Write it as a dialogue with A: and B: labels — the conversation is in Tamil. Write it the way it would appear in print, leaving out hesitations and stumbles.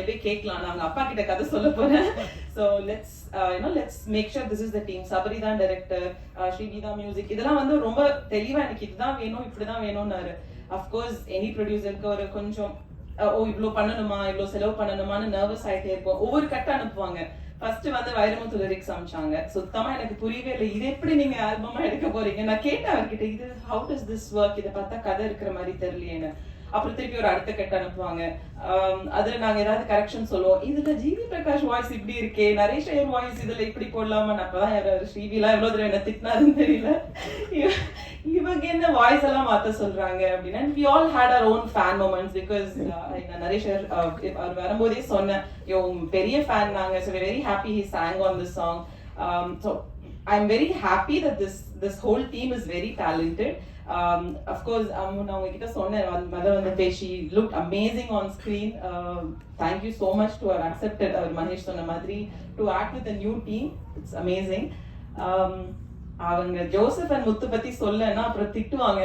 A: போய் கேட்கலாம். நான் அவங்க அப்பா கிட்ட கதை சொல்ல போறேன். So let's make sure this is the team. Sabari தான் டைரக்டர், ஸ்ரீவிதா மியூசிக். இதெல்லாம் வந்து ரொம்ப தெளிவா எனக்கு இதுதான் வேணும் இப்படிதான் வேணும்னாரு. அஃப்கோர்ஸ் எனி ப்ரொடியூசருக்கு ஒரு கொஞ்சம் இவ்வளோ பண்ணணுமா இவ்வளோ செலவு பண்ணணுமான்னு நர்வஸ் ஆகிட்டே இருக்கும். ஒவ்வொரு கட்ட அனுப்புவாங்க. ஃபர்ஸ்ட் வந்து வைரமுத்து லிரிக்ஸ் அமிச்சாங்க. சுத்தமா எனக்கு புரியவே இல்லை, இது எப்படி நீங்க ஆல்பமா எடுக்க போறீங்க. நான் கேட்டேன் அவர்கிட்ட, இது ஹவு டஸ் திஸ் ஒர்க், இதை பார்த்தா கதை இருக்கிற மாதிரி தெரியலையேன்னு. அப்புறம் திருப்பி ஒரு அடுத்த கட்ட அனுப்புவாங்க. அதுல நாங்க ஏதாவது கரெக்ஷன் சொல்லுவோம். இதுல ஜிவி பிரகாஷ் வாய்ஸ் இப்படி இருக்கே, நரேஷ் ஐயர் வாய்ஸ் இதுல இப்படி போடலாமா. அப்பதான் யாராவது ஸ்ரீவிலாம் எவ்வளவு தடவை என்ன திட்டினாருன்னு தெரியல. இவங்க என்ன வாய்ஸ் எல்லாம் மாத்த சொல்றாங்க அப்படின்னா, we all had our own fan moments because Naresh Iyer அவர் வரும்போதே சொன்னேன், பெரிய ஃபேன் நாங்க. so we're very happy he sang on this song. So I'm very happy that this whole team is very talented. Of course நான் உங்ககிட்ட சொன்னேன் வந்து she looked amazing on screen. Thank you so much to have accepted அவர் மகேஷ் சொன்ன மாதிரி to act with a new team. It's amazing. அவங்க ஜோசப் அண்ட் முத்து பத்தி சொல்லனா அப்புறம் திட்டுவாங்க.